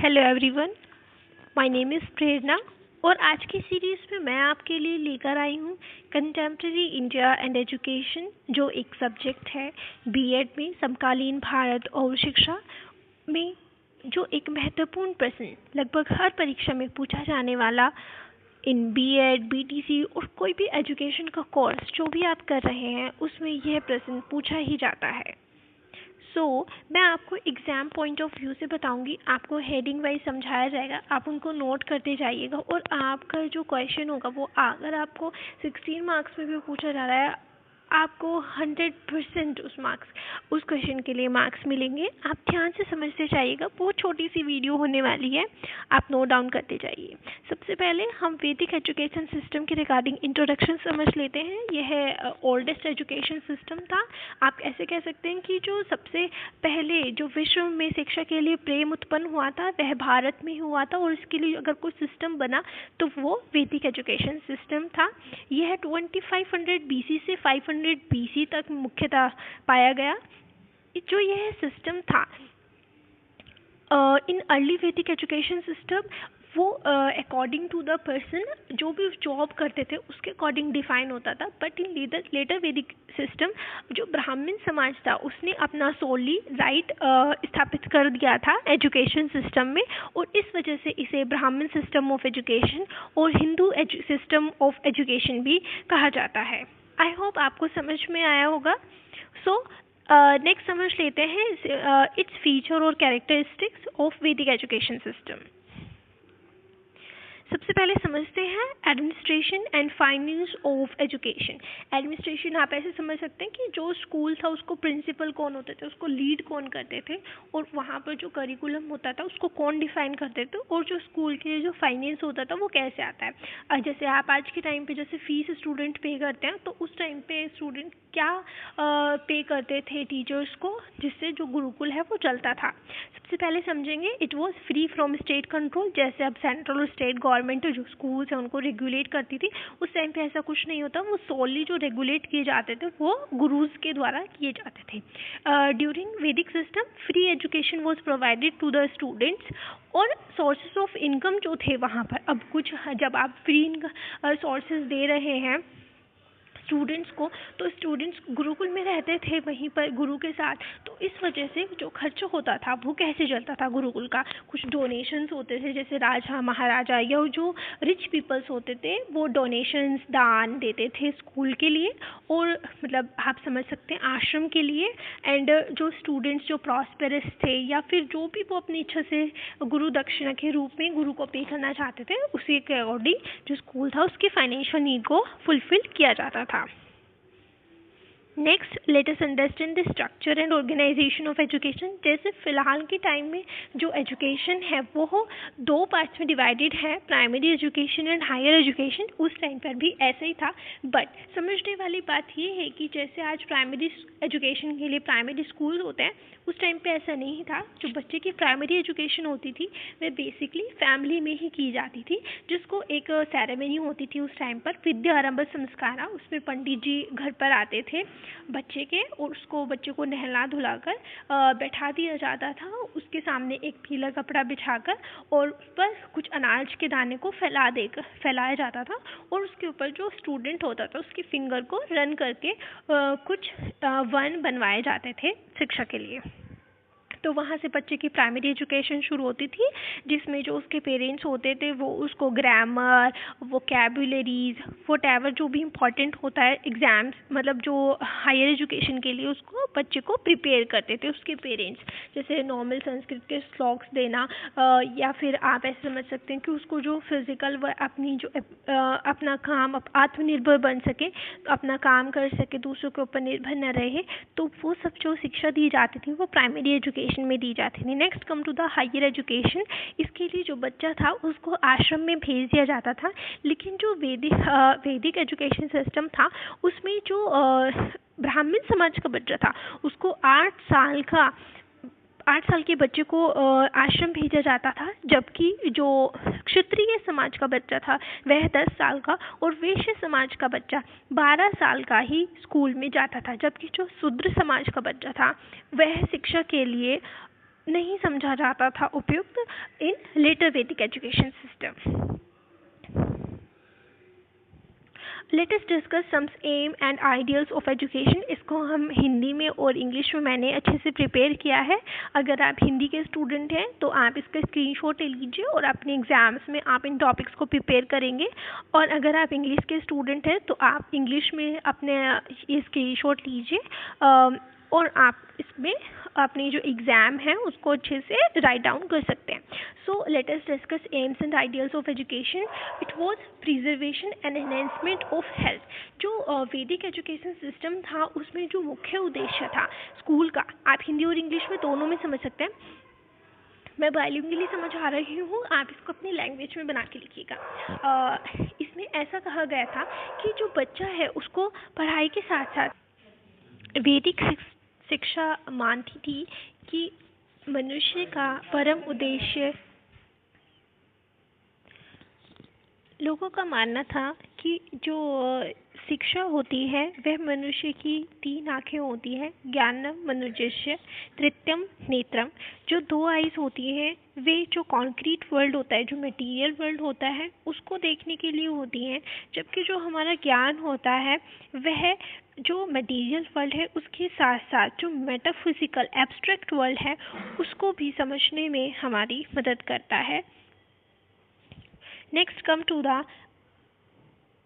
Hello everyone, my name is Prerana और आज की सीरीज़ में मैं आपके लिए लेकर आई हूँ कंटेम्प्रेरी इंडिया एंड एजुकेशन, जो एक सब्जेक्ट है बीएड में समकालीन भारत और शिक्षा में, जो एक महत्वपूर्ण प्रश्न लगभग हर परीक्षा में पूछा जाने वाला इन बीएड, बीटीसी और कोई भी एजुकेशन का कोर्स जो भी आप कर रहे हैं उसमें यह प्रश्न पूछा ही जाता है। मैं आपको एग्ज़ाम पॉइंट ऑफ व्यू से बताऊंगी, आपको हेडिंग वाइज समझाया जाएगा, आप उनको नोट करते जाइएगा और आपका जो क्वेश्चन होगा वो अगर आपको 16 मार्क्स में भी पूछा जा रहा है, आपको 100% उस क्वेश्चन के लिए मार्क्स मिलेंगे। आप ध्यान से समझते जाइएगा, बहुत छोटी सी वीडियो होने वाली है, आप नोट डाउन करते जाइए। सबसे पहले हम वैदिक एजुकेशन सिस्टम के रिगार्डिंग इंट्रोडक्शन समझ लेते हैं। यह ओल्डेस्ट एजुकेशन सिस्टम था। आप ऐसे कह सकते हैं कि जो सबसे पहले जो विश्व में शिक्षा के लिए प्रेम उत्पन्न हुआ था वह भारत में हुआ था, और इसके लिए अगर कोई सिस्टम बना तो वो वैदिक एजुकेशन सिस्टम था। यह 2500 BC से 500 BC तक मुख्यतः पाया गया। जो यह सिस्टम था इन अर्ली वैदिक एजुकेशन सिस्टम, वो अकॉर्डिंग टू द पर्सन जो भी जॉब करते थे उसके अकॉर्डिंग डिफाइन होता था। बट इन लेटर वैदिक सिस्टम जो ब्राह्मण समाज था उसने अपना सोली राइट स्थापित कर दिया था एजुकेशन सिस्टम में, और इस वजह से इसे ब्राह्मण सिस्टम ऑफ एजुकेशन और हिंदू सिस्टम ऑफ एजुकेशन भी कहा जाता है। आई होप आपको समझ में आया होगा। नेक्स्ट समझ लेते हैं इट्स फीचर और कैरेक्टरिस्टिक्स ऑफ वैदिक एजुकेशन सिस्टम। सबसे पहले समझते हैं administration and finance of education. Administration आप ऐसे समझ सकते हैं कि जो स्कूल था उसको प्रिंसिपल कौन होते थे, उसको लीड कौन करते थे, और वहाँ पर जो करिकुलम होता था उसको कौन डिफाइन करते थे, और जो स्कूल के लिए जो फाइनेंस होता था वो कैसे आता है। जैसे आप आज के टाइम पे जैसे फीस स्टूडेंट पे करते हैं, तो उस टाइम पे स्टूडेंट क्या पे करते थे टीचर्स को, जिससे जो गुरुकुल है वो चलता था। सबसे पहले समझेंगे it was free from state control. जैसे अब सेंट्रल और स्टेट गवर्नमेंट जो स्कूल्स हैं उनको रेगुलेट करती थी, उस टाइम पे ऐसा कुछ नहीं होता। वो सोली जो रेगुलेट किए जाते थे वो गुरुज के द्वारा किए जाते थे। During Vedic system free education was provided to the students, और सोर्सेज ऑफ इनकम जो थे वहाँ पर, अब कुछ जब आप फ्री सोर्सेज दे रहे हैं स्टूडेंट्स को, तो स्टूडेंट्स गुरुकुल में रहते थे वहीं पर गुरु के साथ, तो इस वजह से जो खर्च होता था वो कैसे चलता था गुरुकुल का। कुछ डोनेशंस होते थे, जैसे राजा महाराजा या जो रिच पीपल्स होते थे वो डोनेशंस दान देते थे स्कूल के लिए, और मतलब आप समझ सकते हैं आश्रम के लिए। एंड जो स्टूडेंट्स जो प्रॉस्पेरस थे या फिर जो भी वो अपनी इच्छा से गुरु दक्षिणा के रूप में गुरु को पे करना चाहते थे, उसी के अकॉर्डिंग जो स्कूल था उसकी फाइनेंशियल नीड को फुलफिल किया जाता था। Next let us understand the structure and organisation of education. जैसे फिलहाल के टाइम में जो एजुकेशन है वो 2 पार्ट्स में डिवाइडेड है, primary education and higher education. उस टाइम पर भी ऐसा ही था, बट समझने वाली बात ये है कि जैसे आज प्राइमरी एजुकेशन के लिए प्राइमरी स्कूल होते हैं, उस टाइम पे ऐसा नहीं था। जो बच्चे की प्राइमरी एजुकेशन होती थी वह बेसिकली फैमिली में ही की जाती थी, जिसको एक सेरेमनी होती थी उस टाइम पर, विद्या आरंभ संस्कारा। उसमें पंडित जी घर पर आते थे बच्चे के, और उसको बच्चे को नहला धुलाकर बैठा दिया जाता था। उसके सामने एक पीला कपड़ा बिछाकर और उस पर कुछ अनाज के दाने को फैलाया जाता था, और उसके ऊपर जो स्टूडेंट होता था उसके फिंगर को रन करके कुछ वर्ण बनवाए जाते थे शिक्षा के लिए। तो वहाँ से बच्चे की प्राइमरी एजुकेशन शुरू होती थी, जिसमें जो उसके पेरेंट्स होते थे वो उसको ग्रामर, वोकैबुलरीज, व्हाटएवर जो भी इम्पॉर्टेंट होता है एग्ज़ाम्स, मतलब जो हायर एजुकेशन के लिए उसको बच्चे को प्रिपेयर करते थे उसके पेरेंट्स। जैसे नॉर्मल संस्कृत के श्लोक्स देना, या फिर आप ऐसे समझ सकते हैं कि उसको जो फिज़िकल व अपनी जो अपना काम आत्मनिर्भर बन सके, अपना काम कर सके, दूसरों के ऊपर निर्भर न रहे, तो वो सब जो शिक्षा दी जाती थी वो प्राइमरी एजुकेशन में दी जाती थी। Next come to the higher education. इसके लिए जो बच्चा था उसको आश्रम में भेज दिया जाता था, लेकिन जो वैदिक एजुकेशन सिस्टम था उसमें जो ब्राह्मण समाज का बच्चा था उसको 8 साल के बच्चे को आश्रम भेजा जाता था, जबकि जो क्षत्रिय समाज का बच्चा था वह 10 साल का, और वैश्य समाज का बच्चा 12 साल का ही स्कूल में जाता था, जबकि जो शूद्र समाज का बच्चा था वह शिक्षा के लिए नहीं समझा जाता था उपयुक्त in later Vedic education system. Let us discuss some aim and ideals of education. इसको हम हिंदी में और इंग्लिश में मैंने अच्छे से प्रिपेयर किया है। अगर आप हिंदी के स्टूडेंट हैं तो आप इसका स्क्रीनशॉट ले लीजिए और अपने एग्जाम्स में आप इन टॉपिक्स को प्रिपेयर करेंगे। और अगर आप इंग्लिश के स्टूडेंट हैं तो आप इंग्लिश में अपने ये स्क्रीनशॉट लीजिए और आप इसमें अपनी जो एग्ज़ाम है उसको अच्छे से राइट डाउन कर सकते हैं। So let us discuss AIIMS and ideals of education. It was preservation and enhancement of health. जो वैदिक एजुकेशन सिस्टम था उसमें जो मुख्य उद्देश्य था स्कूल का, आप हिंदी और इंग्लिश में दोनों में समझ सकते हैं, मैं बाइलिंगुअली समझा रही हूँ, आप इसको अपनी लैंग्वेज में बना के लिखिएगा। इसमें ऐसा कहा गया था कि जो बच्चा है उसको पढ़ाई के साथ साथ वैदिक शिक्षा मानती थी कि मनुष्य का परम उद्देश्य, लोगों का मानना था कि जो शिक्षा होती है वह मनुष्य की 3 आँखें होती हैं, ज्ञानम मनुजस्य तृतीयम नेत्रम। जो 2 आइज़ होती हैं वे जो कॉन्क्रीट वर्ल्ड होता है, जो मटेरियल वर्ल्ड होता है उसको देखने के लिए होती हैं, जबकि जो हमारा ज्ञान होता है वह जो मटेरियल वर्ल्ड है उसके साथ साथ जो मेटाफिजिकल एब्स्ट्रैक्ट वर्ल्ड है उसको भी समझने में हमारी मदद करता है। Next come to the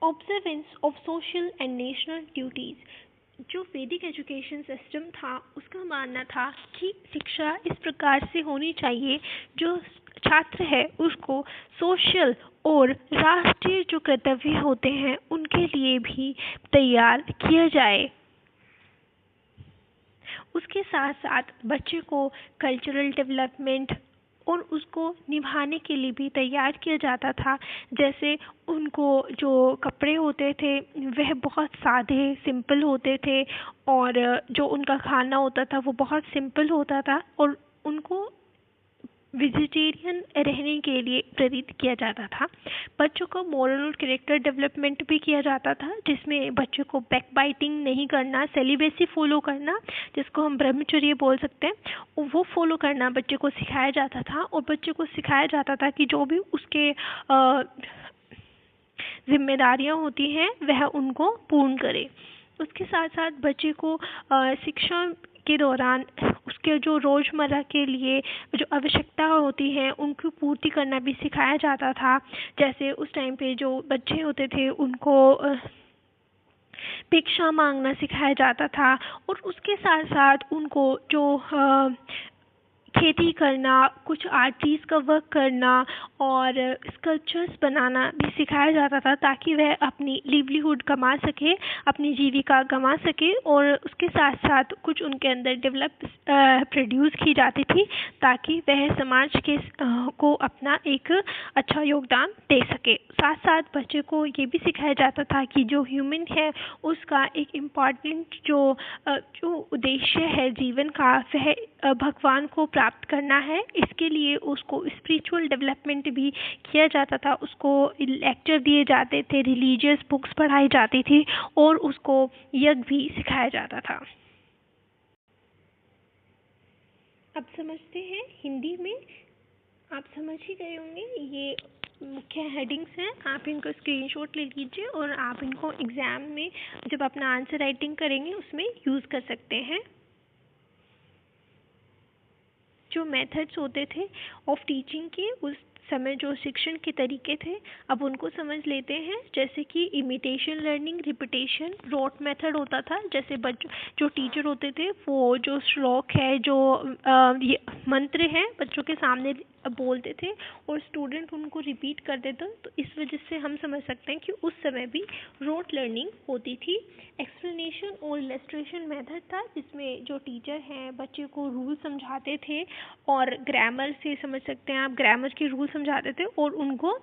observance of social and national duties. जो वैदिक एजुकेशन सिस्टम था उसका मानना था कि शिक्षा इस प्रकार से होनी चाहिए जो छात्र है उसको सोशल और राष्ट्रीय जो कर्तव्य होते हैं उनके लिए भी तैयार किया जाए। उसके साथ साथ बच्चे को कल्चरल डेवलपमेंट और उसको निभाने के लिए भी तैयार किया जाता था। जैसे उनको जो कपड़े होते थे वह बहुत सादे सिंपल होते थे और जो उनका खाना होता था वो बहुत सिंपल होता था और उनको वेजिटेरियन रहने के लिए प्रेरित किया जाता था। बच्चों को मोरल और कैरेक्टर डेवलपमेंट भी किया जाता था, जिसमें बच्चों को बैक बाइटिंग नहीं करना, सेलिबेसी फॉलो करना, जिसको हम ब्रह्मचर्य बोल सकते हैं, वो फॉलो करना बच्चे को सिखाया जाता था। और बच्चे को सिखाया जाता था कि जो भी उसके जिम्मेदारियां होती हैं वह उनको पूर्ण करे। उसके साथ साथ बच्चे को शिक्षा के दौरान उसके जो रोज़मर्रा के लिए जो आवश्यकता होती है उनको पूर्ति करना भी सिखाया जाता था। जैसे उस टाइम पे जो बच्चे होते थे उनको भिक्षा मांगना सिखाया जाता था और उसके साथ साथ उनको जो खेती करना, कुछ आर्टिस्ट का वर्क करना और स्कल्पचर्स बनाना भी सिखाया जाता था ताकि वह अपनी लिवलीहुड कमा सके, अपनी जीविका कमा सके। और उसके साथ साथ कुछ उनके अंदर प्रोड्यूस की जाती थी ताकि वह समाज के को अपना एक अच्छा योगदान दे सके। साथ साथ बच्चे को ये भी सिखाया जाता था कि जो ह्यूमन है उसका एक इम्पॉर्टेंट जो उद्देश्य है जीवन का वह भगवान को प्राप्त करना है। इसके लिए उसको स्पिरिचुअल डेवलपमेंट भी किया जाता था, उसको लेक्चर दिए जाते थे, रिलीजियस बुक्स पढ़ाई जाती थी और उसको यज्ञ भी सिखाया जाता था। अब समझते हैं हिंदी में, आप समझ ही गए होंगे, ये मुख्य हेडिंग्स हैं, आप इनको स्क्रीनशॉट ले लीजिए और आप इनको एग्ज़ाम में जब अपना आंसर राइटिंग करेंगे उसमें यूज़ कर सकते हैं। जो मेथड्स होते थे ऑफ टीचिंग के उस समय जो शिक्षण के तरीके थे अब उनको समझ लेते हैं। जैसे कि imitation learning, repetition, rote method होता था। जैसे बच्चों जो टीचर होते थे वो जो श्लोक है, जो ये मंत्र हैं बच्चों के सामने बोलते थे और स्टूडेंट उनको रिपीट करते थे। तो इस वजह से हम समझ सकते हैं कि उस समय भी रोट लर्निंग होती थी। एक्सप्लेनेशन और इलस्ट्रेशन मेथड था जिसमें जो टीचर हैं बच्चे को रूल समझाते थे और ग्रामर से समझ सकते हैं आप, ग्रामर के रूल समझाते थे और उनको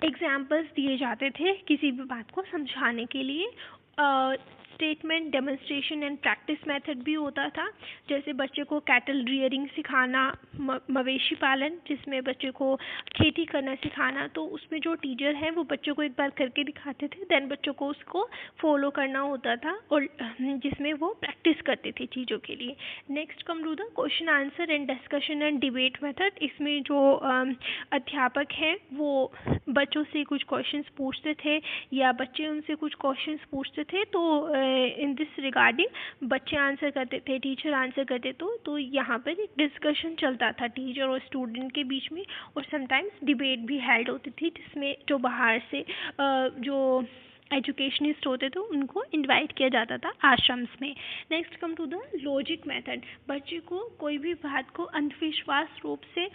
एग्जाम्पल्स दिए जाते थे किसी भी बात को समझाने के लिए। Statement, demonstration and practice method भी होता था। जैसे बच्चे को कैटल रियरिंग सिखाना, मवेशी पालन, जिसमें बच्चे को खेती करना सिखाना, तो उसमें जो टीचर है वो बच्चों को एक बार करके दिखाते थे, देन बच्चों को उसको फॉलो करना होता था, और जिसमें वो प्रैक्टिस करते थे चीज़ों के लिए। Next come to the question answer and discussion and debate method. इसमें जो अध्यापक हैं वो बच्चों से कुछ क्वेश्चंस पूछते थे या बच्चे उनसे कुछ क्वेश्चंस पूछते थे, तो इन दिस रिगार्डिंग बच्चे आंसर करते थे, टीचर आंसर करते, तो यहाँ पर एक डिस्कशन चलता था टीचर और स्टूडेंट के बीच में, और समटाइम्स डिबेट भी हेल्ड होती थी, जिसमें जो बाहर से जो एजुकेशनिस्ट होते थे उनको इनवाइट किया जाता था आश्रम्स में। Next come to the logic method. बच्चे को कोई भी बात को अंधविश्वास रूप से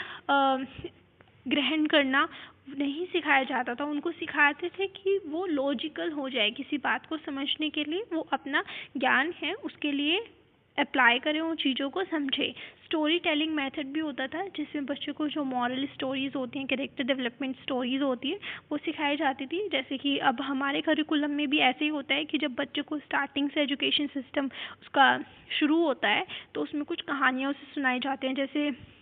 ग्रहण करना नहीं सिखाया जाता था, उनको सिखाते थे कि वो लॉजिकल हो जाए, किसी बात को समझने के लिए वो अपना ज्ञान है उसके लिए अप्लाई करें, उन चीज़ों को समझे। स्टोरी टेलिंग मेथड भी होता था, जिसमें बच्चों को जो मॉरल स्टोरीज़ होती हैं, कैरेक्टर डेवलपमेंट स्टोरीज़ होती है, वो सिखाई जाती थी। जैसे कि अब हमारे करिकुलम में भी ऐसे ही होता है कि जब बच्चे को स्टार्टिंग से एजुकेशन सिस्टम उसका शुरू होता है, तो उसमें कुछ कहानियाँ उसे सुनाई जाती हैं, जैसे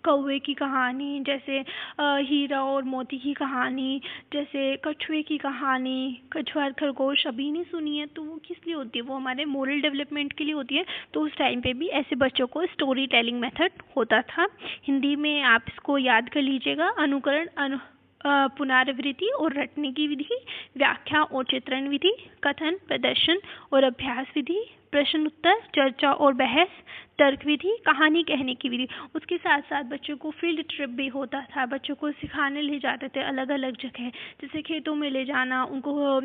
कौवे की कहानी, जैसे हीरा और मोती की कहानी, जैसे कछुए की कहानी, कछुआ और खरगोश अभी नहीं सुनी है, तो वो किस लिए होती है, वो हमारे मोरल डेवलपमेंट के लिए होती है। तो उस टाइम पे भी ऐसे बच्चों को स्टोरी टेलिंग मेथड होता था। हिंदी में आप इसको याद कर लीजिएगा, अनुकरण, पुनरावृत्ति और रटने की विधि, व्याख्या और चित्रण विधि, कथन, प्रदर्शन और अभ्यास विधि, प्रश्न उत्तर, चर्चा और बहस, तर्क विधि, कहानी कहने की विधि। उसके साथ साथ बच्चों को फील्ड ट्रिप भी होता था, बच्चों को सिखाने ले जाते थे अलग अलग जगह, जैसे खेतों में ले जाना उनको,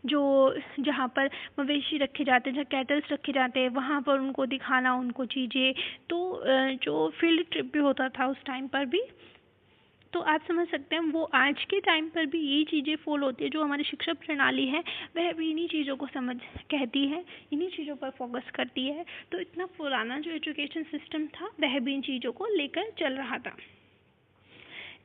जो जहाँ पर मवेशी रखे जाते हैं, जहाँ कैटल्स रखे जाते हैं, वहाँ पर उनको दिखाना उनको चीज़ें। तो जो फील्ड ट्रिप भी होता था उस टाइम पर भी। तो आप समझ सकते हैं वो आज के टाइम पर भी यही चीज़ें फॉलो होती है, जो हमारी शिक्षा प्रणाली है वह भी इन्हीं चीज़ों को कहती है, इन्हीं चीज़ों पर फोकस करती है। तो इतना पुराना जो एजुकेशन सिस्टम था वह भी इन चीज़ों को लेकर चल रहा था।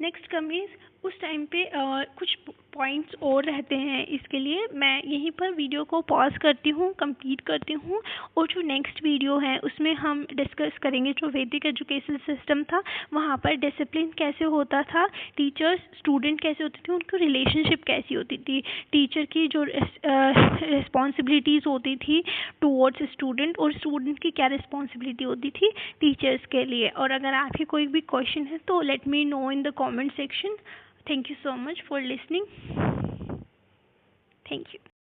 नेक्स्ट कमीज उस टाइम पे कुछ पॉइंट्स और रहते हैं, इसके लिए मैं यहीं पर वीडियो को पॉज करती हूँ, कंप्लीट करती हूँ, और जो नेक्स्ट वीडियो है उसमें हम डिस्कस करेंगे जो वैदिक एजुकेशन सिस्टम था, वहाँ पर डिसिप्लिन कैसे होता था, टीचर्स स्टूडेंट कैसे होते थे, उनकी रिलेशनशिप कैसी होती थी, टीचर की जो रिस्पॉन्सिबिलिटीज़ होती थी टूवर्ड्स स्टूडेंट, और स्टूडेंट की क्या रिस्पॉन्सिबिलिटी होती थी टीचर्स के लिए। और अगर आपके कोई भी क्वेश्चन है तो let me know in the comment section. Thank you so much for listening. Thank you.